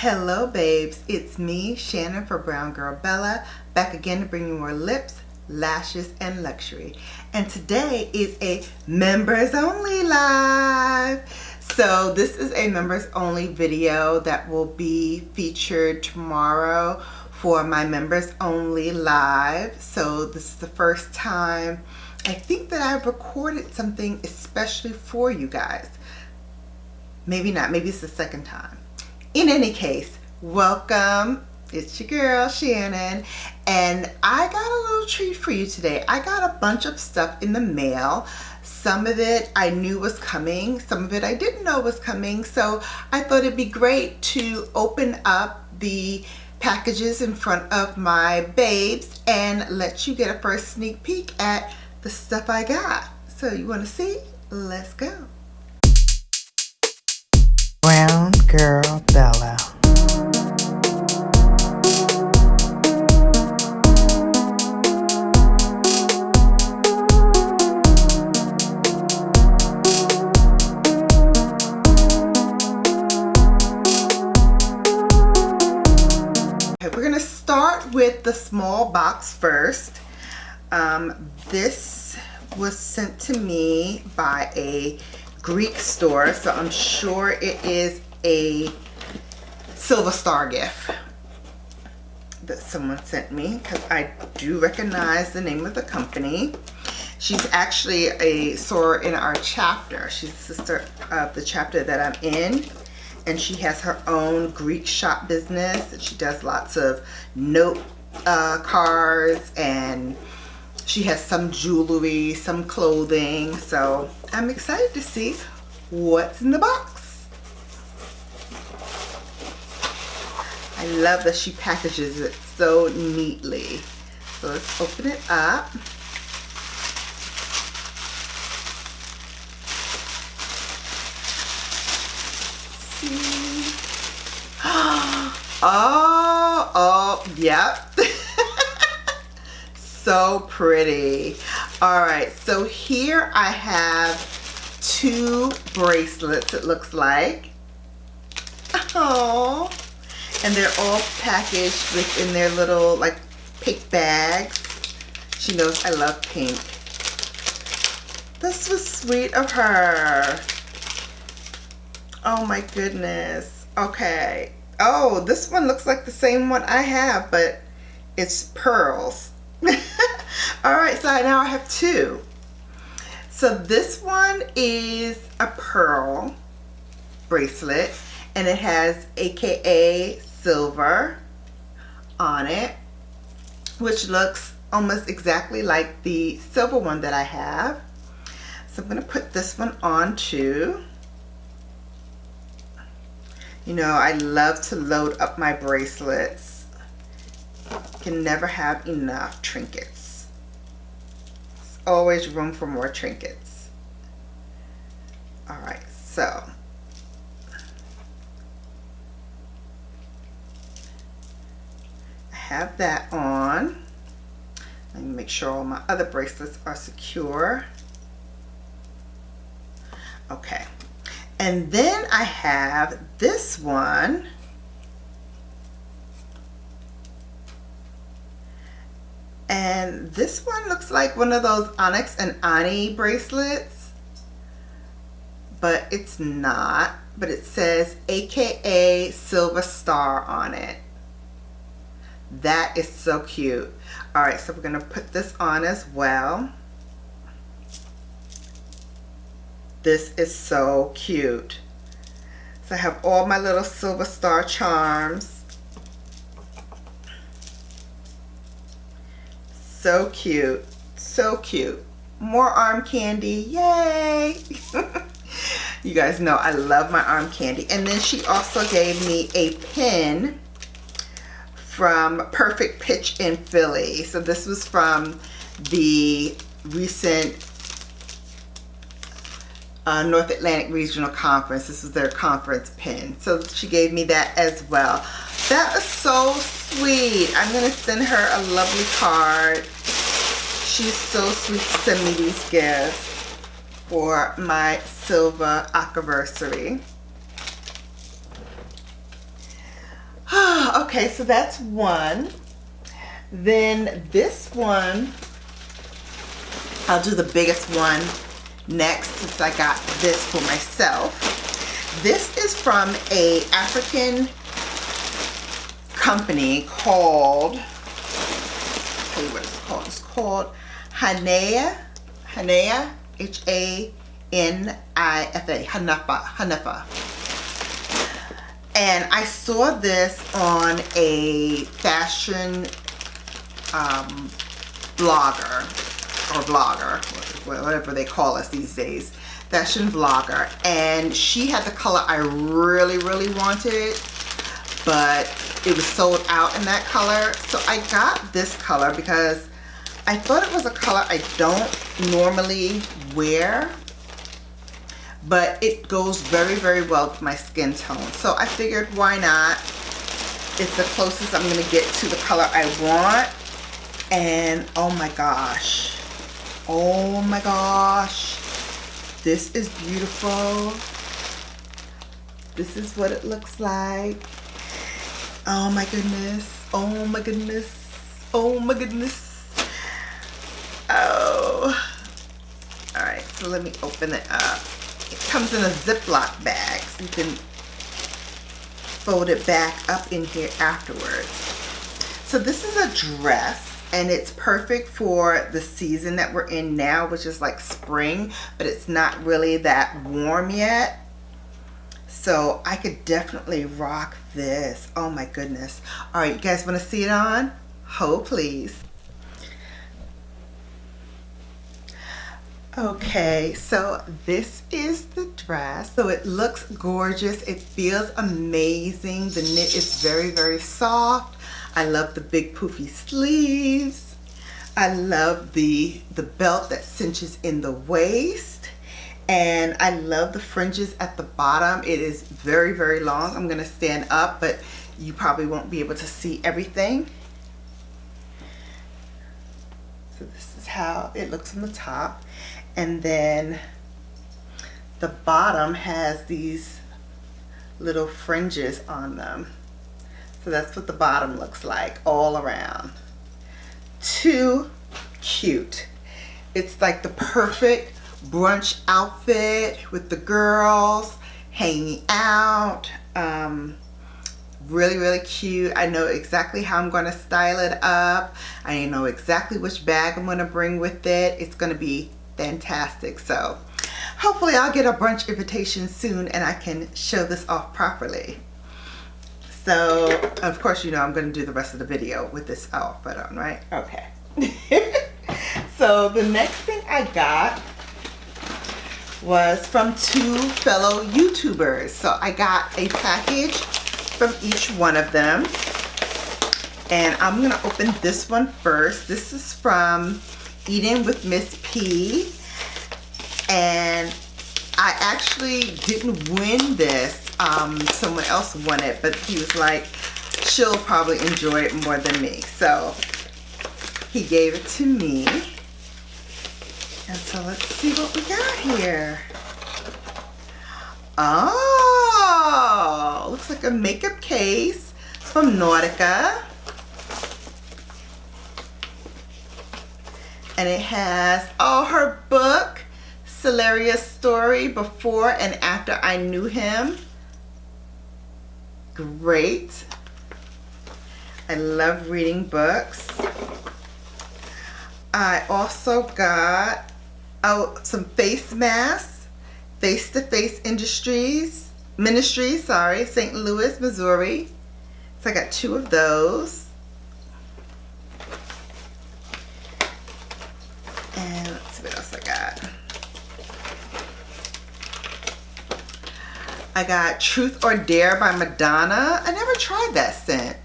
Hello babes, it's me, Shannon for BrownGirlBella, back again to bring you more lips, lashes, and luxury. And today is a members only live. So this is a members only video that will be featured tomorrow for my members only live. So this is the first time I think that I've recorded something especially for you guys. Maybe not, maybe it's the second time. In any case, welcome. It's your girl Shannon, and I got a little treat for you today. I got a bunch of stuff in the mail. Some of it I knew was coming, some of it I didn't know was coming, so I thought it'd be great to open up the packages in front of my babes and let you get a first sneak peek at the stuff I got. So you want to see? Let's go. BrownGirlBella. Okay, we're gonna start with the small box first. This was sent to me by a Greek store, so I'm sure it is a Silver Star gift that someone sent me, because I do recognize the name of the company. She's actually a soror in our chapter. She's a sister of the chapter that I'm in, and she has her own Greek shop business, and she does lots of note cards, and she has some jewelry, some clothing, so I'm excited to see what's in the box. I love that she packages it so neatly. So let's open it up. See? Oh, yep. So pretty. All right, so here I have two bracelets, it looks like. Oh, and they're all packaged within their little like pink bags. She knows I love pink. This was sweet of her. Oh my goodness. Okay. Oh, this one looks like the same one I have, but it's pearls. Alright, so now I have two. So this one is a pearl bracelet, and it has AKA silver on it, which looks almost exactly like the silver one that I have. So I'm going to put this one on too. You know, I love to load up my bracelets. Can never have enough trinkets. There's always room for more trinkets. All right, so I have that on. Let me make sure all my other bracelets are secure. Okay, and then I have this one. And this one looks like one of those Onyx and Ani bracelets, but it's not. But it says AKA Silver Star on it. That is so cute. All right, so we're gonna put this on as well. This is so cute. So I have all my little Silver Star charms. So cute, so cute. More arm candy, yay! You guys know I love my arm candy. And then she also gave me a pin from Perfect Pitch in Philly. So this was from the recent North Atlantic Regional Conference. This was their conference pin. So she gave me that as well. That is so sweet. I'm gonna send her a lovely card. She's so sweet to send me these gifts for my silver anniversary. Okay, so that's one. Then this one, I'll do the biggest one next since I got this for myself. This is from a African company called, I'll tell you what it's called. It's called Hanea, H-A-N-I-F-A, Hanafa. And I saw this on a fashion blogger, or vlogger, whatever they call us these days, fashion vlogger, and she had the color I really wanted, but it was sold out in that color. So I got this color because I thought it was a color I don't normally wear, but it goes very well with my skin tone. So I figured, why not? It's the closest I'm gonna get to the color I want. And oh my gosh, this is beautiful. This is what it looks like. Oh my goodness, oh my goodness, oh my goodness. Oh, all right, so let me open it up. It comes in a Ziploc bag, so you can fold it back up in here afterwards. So this is a dress, and it's perfect for the season that we're in now, which is like spring, but it's not really that warm yet. So I could definitely rock this. Oh my goodness. All right, you guys want to see it on? Hold please. Okay, so this is the dress. So it looks gorgeous. It feels amazing. The knit is very soft. I love the big poofy sleeves. I love the belt that cinches in the waist. And I love the fringes at the bottom. It is very long. I'm gonna stand up, but you probably won't be able to see everything. So this is how it looks on the top. And then the bottom has these little fringes on them. So that's what the bottom looks like all around. Too cute. It's like the perfect brunch outfit with the girls hanging out. Really cute. I know exactly how I'm going to style it up. I know exactly which bag I'm going to bring with it. It's going to be fantastic. So hopefully I'll get a brunch invitation soon and I can show this off properly. So of course, you know, I'm going to do the rest of the video with this outfit on, right? Okay. So the next thing I got was from two fellow YouTubers. So I got a package from each one of them, and I'm gonna open this one first. This is from Eating with Miss P, and I actually didn't win this. Someone else won it, but he was like, she'll probably enjoy it more than me. So he gave it to me. And so let's see what we got here. Oh, looks like a makeup case from Nautica. And it has, oh, her book, Celeria's Story, Before and After I Knew Him. Great. I love reading books. I also got some face masks, Face to Face Ministries, sorry, St. Louis, Missouri. So I got 2 of those. And let's see what else I got. I got Truth or Dare by Madonna. I never tried that scent.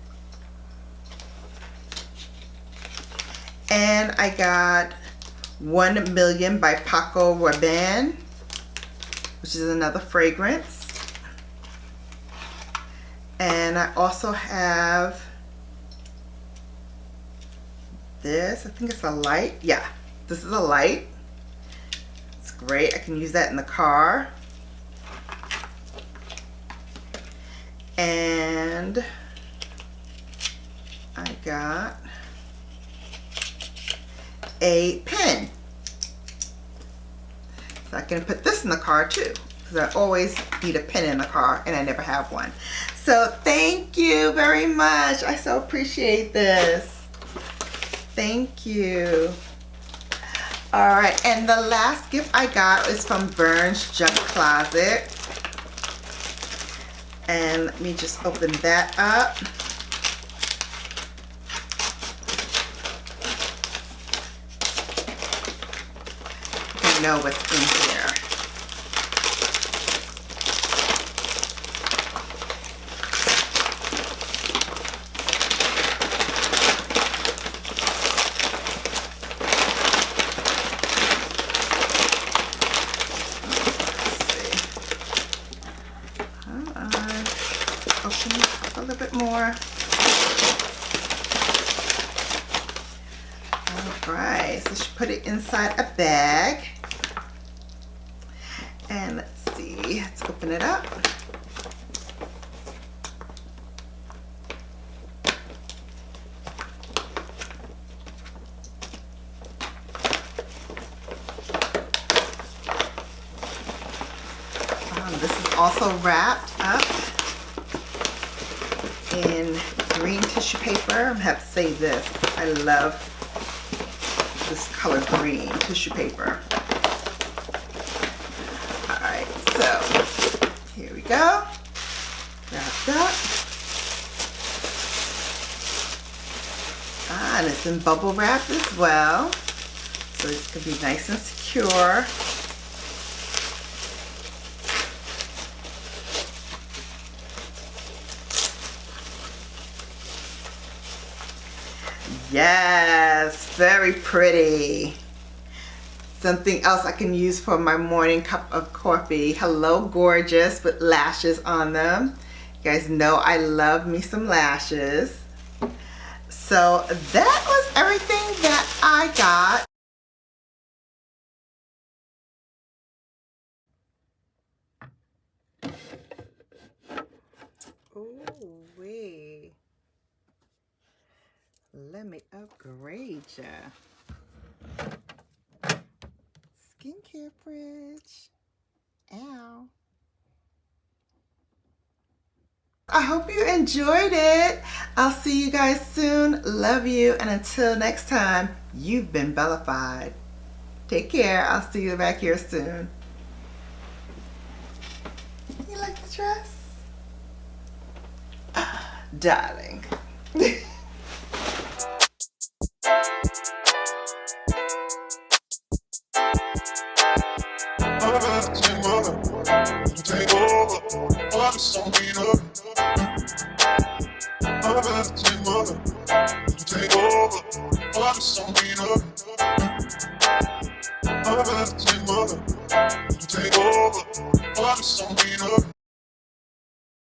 And I got 1 Million by Paco Rabanne, which is another fragrance. And I also have this. I think it's a light. Yeah, this is a light. It's great. I can use that in the car. And got a pen. So I can put this in the car too, because I always need a pen in the car and I never have one. So thank you very much. I so appreciate this. Thank you. All right, and the last gift I got is from Vern's Junk Closet. And let me just open that up. I know what's in here. Open it up a little bit more. Alright, so she put it inside a bag. And let's see, let's open it up. This is also wrapped up in green tissue paper. I'm gonna have to say this. I love this color green tissue paper. Alright, so here we go. Wrapped up. And it's in bubble wrap as well. So it's gonna be nice and secure. Yes, very pretty. Something else I can use for my morning cup of coffee. Hello Gorgeous with lashes on them. You guys know I love me some lashes. So that was everything that I got. Ooh wee. Let me upgrade ya. Skincare fridge. Ow. I hope you enjoyed it. I'll see you guys soon. Love you. And until next time, you've been Bellafied. Take care. I'll see you back here soon. You like the dress? Darling. Take over, all this on me up. I'm about to take mother. Take over, all this on me up. I'm about to take mother. Take over, all this on me up.